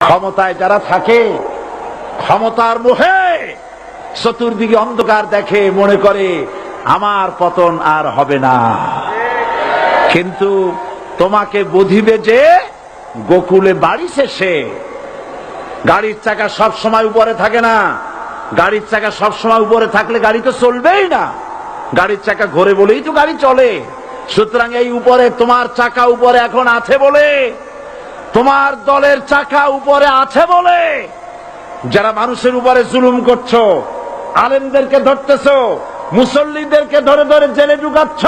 ক্ষমতায় যারা থাকে, ক্ষমতার মোহে চতুর্দিকে অন্ধকার দেখে, মনে করে আমার পতন আর হবে না। কিন্তু তোমাকে বুঝিবে যে গোকুলে বাড়ি শেষে। গাড়ির চাকা সব সময় উপরে থাকে না। গাড়ির চাকা সব সময় উপরে থাকলে গাড়ি তো চলবেই না। গাড়ির চাকা ঘোরে বলেই তো গাড়ি চলে। সুতরাং এই উপরে তোমার চাকা উপরে এখন আছে বলে, তোমার দলের চাকা উপরে আছে বলে যারা মানুষের উপরে জুলুম করছো, আলেমদেরকে ধরতেছো, মুসল্লিদেরকে ধরে ধরে জেলে ঢুকাচ্ছ,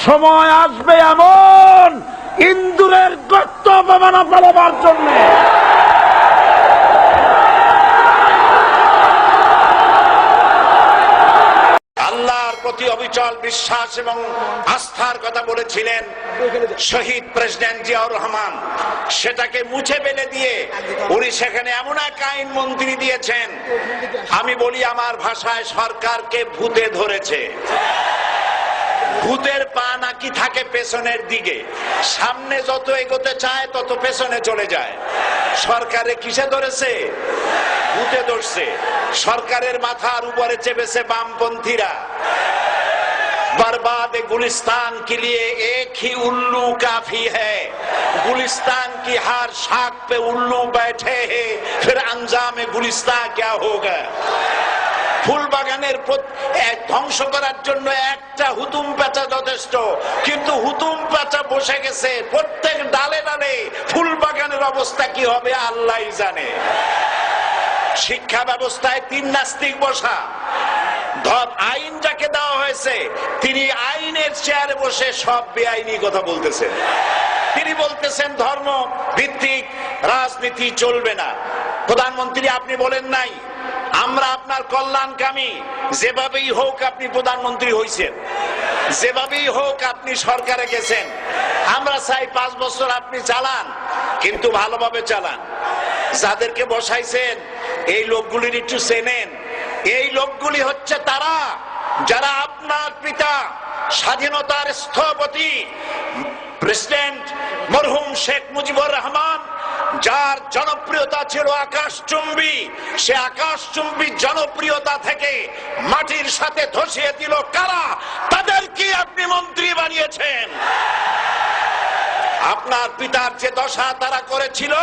সময় আসবে এমন ইন্দুরের গর্ত অপমানা পালাবার জন্য। আল্লাহর প্রতি অবিচল বিশ্বাস এবং আস্থার কথা বলেছিলেন শহীদ প্রেসিডেন্ট জিয়াউর রহমান। সেটাকে মুছে ফেলে দিয়ে উনি সেখানে এমন এক আইন মন্ত্রী দিয়েছেন, আমি বলি আমার ভাষায়, সরকারকে ভূতে ধরেছে। ভূতের পা নাকি থাকে পেছনের দিকে, সামনে যত এগোতে চায় তত পেছনে চলে যায়। সরকারে কিসে ধরেছে? ভূতে ধরছে। সরকারের মাথার উপরে চেপেছে বামপন্থীরা। बर्बाद गुलिस्तान के लिए एक ही उल्लू काफी है। गुलिस्तान की हर शाख पे उल्लू बैठे हैं, फिर अंजाम गुलिस्तान क्या होगा? ফুল বাগানের ধ্বংস করার জন্য একটা হুতুম পেঁচা যথেষ্ট, কিন্তু হুতুম পেঁচা বসে গেছে প্রত্যেক ডালে ডালে। ফুল বাগানের অবস্থা কি হবে আল্লাহই জানে। শিক্ষা ব্যবস্থায় তিন নাস্তিক বসা। আইন যাকে দেওয়া হয়েছে তিনি আইনের চেয়ারে বসে সব বেআইনি কথা বলতেছেন। তিনি বলতেছেন ধর্ম ভিত্তিক রাজনীতি চলবে না। প্রধানমন্ত্রী আপনি বলেন নাই আমরা আপনার কল্যাণকামী, যেভাবেই হোক আপনি প্রধানমন্ত্রী হয়েছেন, যেভাবেই হোক আপনি সরকারে গেছেন, আমরা চাই 5 বছর আপনি চালান, কিন্তু ভালোভাবে চালান। যাদেরকে বসাইছেন এই লোকগুলির একটু চেনেন। এই লোকগুলি হচ্ছে তারা যারা আপনার পিতা স্বাধীনতার স্থপতি প্রেসিডেন্ট মরহুম শেখ মুজিবুর রহমান, যার জনপ্রিয়তা ছিল আকাশচুম্বী, সে আকাশচুম্বী জনপ্রিয়তা থেকে মাটির সাথে ধসিয়ে দিল কারা? তাদেরকে আপনি মন্ত্রী বানিয়েছেন। আপনার পিতার যে দশা তারা করেছিল,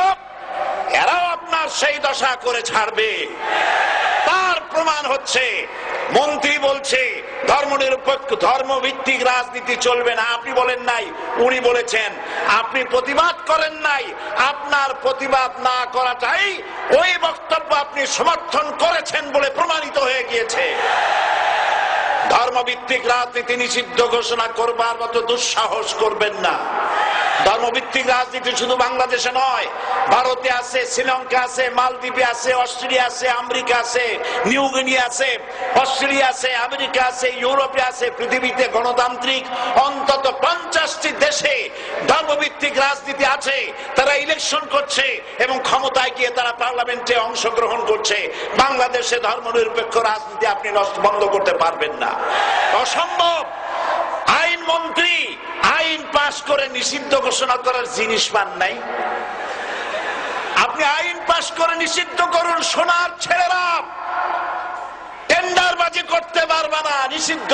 এরাও আপনার সেই দশা করে ছাড়বে। তার প্রমাণ হচ্ছে মন্ত্রী বলছে ধর্মনিরপেক্ষ ধর্মভিত্তিক রাজনীতি চলবে না। আপনি বলেন নাই, উনি বলেছেন। আপনি প্রতিবাদ করেন নাই। আপনার প্রতিবাদ না করাটাই ওই বক্তব্য আপনি সমর্থন করেছেন বলে প্রমাণিত হয়ে গিয়েছে। ধর্মভিত্তিক রাজনীতি নিষিদ্ধ ঘোষণা করবার মতো দুঃসাহস করবেন না। ধর্মভিত্তিক রাজনীতি শুধু বাংলাদেশে নয়, ভারতে আছে, শ্রীলঙ্কা আছে, মালদ্বীপে আছে, অস্ট্রেলিয়া আছে, আমেরিকা আছে, নিউ গিনি আছে, অস্ট্রেলিয়া আছে, আমেরিকা আছে, ইউরোপে আছে। পৃথিবীতে গণতান্ত্রিক অন্তত 50টি দেশে ধর্মভিত্তিক রাজনীতি আছে। তারা ইলেকশন করছে এবং ক্ষমতায় গিয়ে তারা পার্লামেন্টে অংশগ্রহণ করছে। বাংলাদেশে ধর্মনিরপেক্ষ রাজনীতি আপনি বন্ধ করতে পারবেন না, অসম্ভব। আইন মন্ত্রী আইন পাশ করে নিষিদ্ধ ঘোষণা করার জিনিস পান নাই। আপনি আইন পাশ করে নিষিদ্ধ করুন, সোনার ছেলেরা টেন্ডারবাজি করতে পারবে না, নিষিদ্ধ।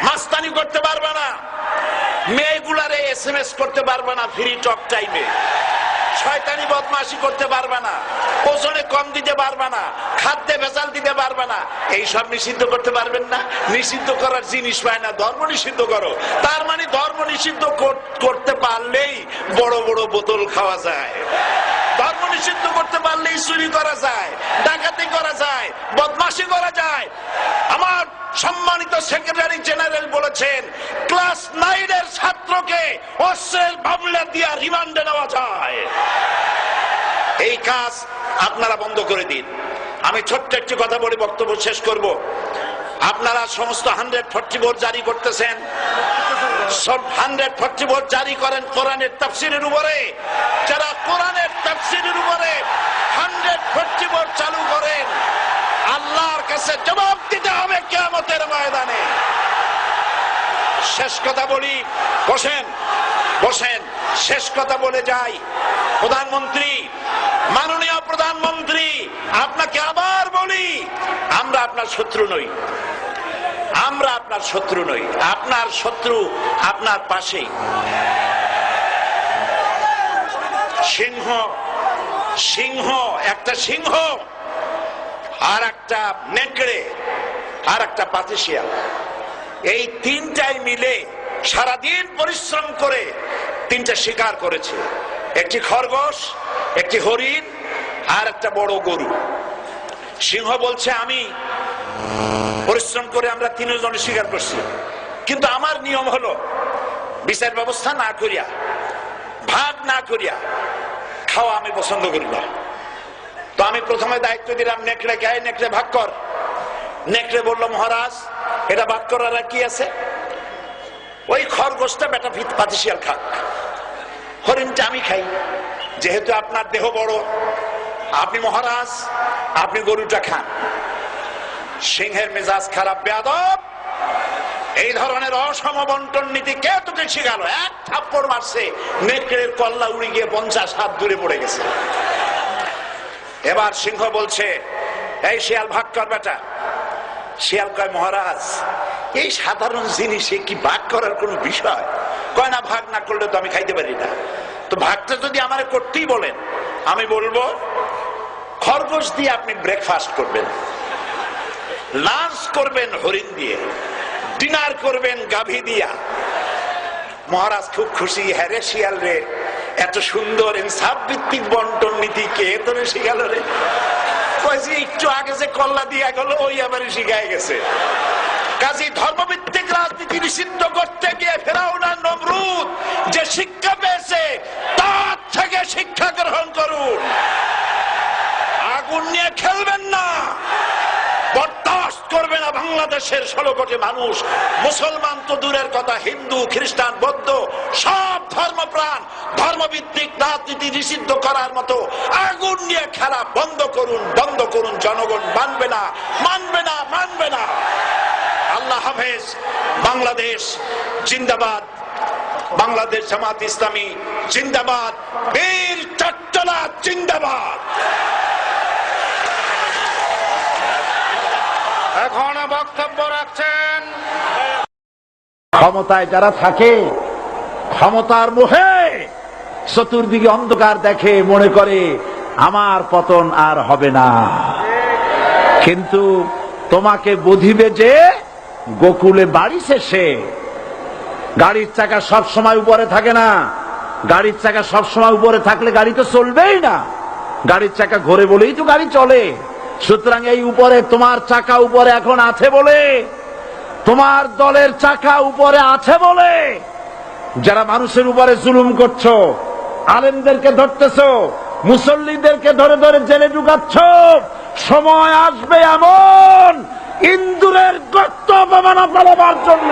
মাস্তানি করতে পারবে না, মেয়েগুলারে SMS করতে পারবে না ফ্রি টক টাইমে, শয়তানি বদমাশি করতে পারবে না, ওজনে কম দিতে পারবে না, খাদ্যে ভেজাল দিতে পারবে না। এইসব নিষিদ্ধ করতে পারবেন না। নিষিদ্ধ করার জিনিস পায় না, ধর্ম নিষিদ্ধ করো। তার মানে ধর্ম নিষিদ্ধ করতে পারলেই বড় বড় বোতল খাওয়া যায়। ধর্ম নিষিদ্ধ করতে পারলেই চুরি করা যায়, ডাকাতি করা যায়, বদমাশি করা যায়। আমার সম্মানিত সেক্রেটারি জেনারেল বলেছেন ক্লাস 9 এর ছাত্রকে অস্ত্রের মামলা দিয়ে রিমান্ডে নেওয়া যায়। এই কাজ আপনারা বন্ধ করে দিন। আমি ছোট্ট একটি কথা বলে বক্তব্য শেষ করব। আপনারা সমস্ত 144 জারি করতেছেন। সব 144 জারি করেন কোরআনের তাফসীরের উপরে। যারা কোরআনের তাফসীরের উপরে 144 চালু করেন, আল্লাহর কাছে জবাব দিতে হবে কিয়ামতের ময়দানে। শেষ কথা বলি, বসেন শেষ কথা বলে যাই। প্রধানমন্ত্রী, মাননীয় প্রধানমন্ত্রী, আপনাকে আবার বলি, আমরা আপনার শত্রু নই, আমরা আপনার শত্রু নই, আপনার শত্রু আপনার পাশেই। সিংহ, সিংহ, একটা সিংহ আর একটা নেকড়ে আর একটা পাতিশিয়াল, এই তিনটাই মিলে সারাদিন পরিশ্রম করে তিনটা শিকার করেছে। একটি খরগোশ, একটি হরিণ আর একটা বড় গরু। সিংহ বলছে আমি পরিশ্রম করে আমরা তিনজন শিকার করছি, কিন্তু আমার নিয়ম হলো বিচার ব্যবস্থা না করিয়া, ভাগ না করিয়া খাওয়া আমি পছন্দ করি না। তো আমি প্রথমে দায়িত্ব দিলাম নেকড়ে, গায়ে নেকড়ে ভাগ কর। নেকড়ে বলল মহারাজ এটা ভাগ করার কি আছে, ওই খরগোশটা বেটা পাতিশিয়াল খাক, হরিণটা আমি খাই, যেহেতু আপনার দেহ বড়, আপনি মহারাজ, আপনি গরুটা খান। সিংহের মেজাজ খারাপ, বেয়াদব, এই ধরনের অসম বন্টন নীতি কে তোকে শিখালো? এক থাপ্পড় মারছে, নেকড়ের কল্লা উড়ে গিয়ে 50 হাত দূরে পড়ে গেছে। এবার সিংহ বলছে এই শিয়াল ভাগ কর বেটা। শিয়াল কয় মহারাজ এই সাধারণ জিনিসে কি ভাগ করার কোন বিষয়? কয় না, ভাগ না করলে তো আমি খাইতে পারি না। তো ভাগটা যদি আমার করতেই বলেন, আমি বলবো খরগোশ দিয়ে আপনি ব্রেকফাস্ট করবেন, লাঞ্চ করবেন হরিণ দিয়ে, ডিনার করবেন গাভী দিয়া। মহারাজ খুব খুশি, হ্যাঁ রে শিয়াল রে, এত সুন্দর ইনসাফ ভিত্তিক বন্টন নীতি কে তোরে শিখালো রে? একটু আগে যে কল্লা দিয়া গেল ওই আবার শিখায় গেছে। কাজী ধর্মভিত্তিক রাজনীতি নিষিদ্ধ করতে গিয়ে ফেরাউন আর নমরুদ যে শিক্ষা পেয়েছে তার থেকে শিক্ষা গ্রহণ করুন। আগুন নিয়ে খেলবেন না, বরদাস্ত করবে না বাংলাদেশের 16 কোটি মানুষ। মুসলমান তো দূরের কথা, হিন্দু, খ্রিস্টান, বৌদ্ধ সব ধর্মপ্রাণ ধর্মভিত্তিক রাজনীতি নিষিদ্ধ করার মতো আগুন নিয়ে খেলা বন্ধ করুন, বন্ধ করুন। জনগণ মানবে না, মানবে না, মানবে না। আল্লাহ হাফেজ। বাংলাদেশ জিন্দাবাদ, বাংলাদেশ জামাত ইসলামী জিন্দাবাদ, বীর চট্টলা জিন্দাবাদ। এখন বক্তব্য রাখছেন ক্ষমতায় যারা থাকে, ক্ষমতার মোহে চতুর্দিকে অন্ধকার দেখে, মনে করে আমার পতন আর হবে না। কিন্তু তোমাকে বুঝিবে যে গোকুলে বাড়ি শেষে গাড়ির চাকা সব সময় উপরে থাকে না। গাড়ির চাকা সব সময় উপরে থাকলে গাড়ি তো চলবেই না। গাড়ির চাকা ঘোরে বলেই তো গাড়ি চলে। সুতরাং এই উপরে তোমার চাকা উপরে এখন আছে বলে, তোমার দলের চাকা উপরে আছে বলে যারা মানুষের উপরে জুলুম করছো, আলেমদেরকে ধরতেছো, মুসল্লিদেরকে ধরে ধরে জেলে ঢুকাচ্ছ, সময় আসবে এমন ইন্দুরের গর্ত অপমানা পালাবার জন্য।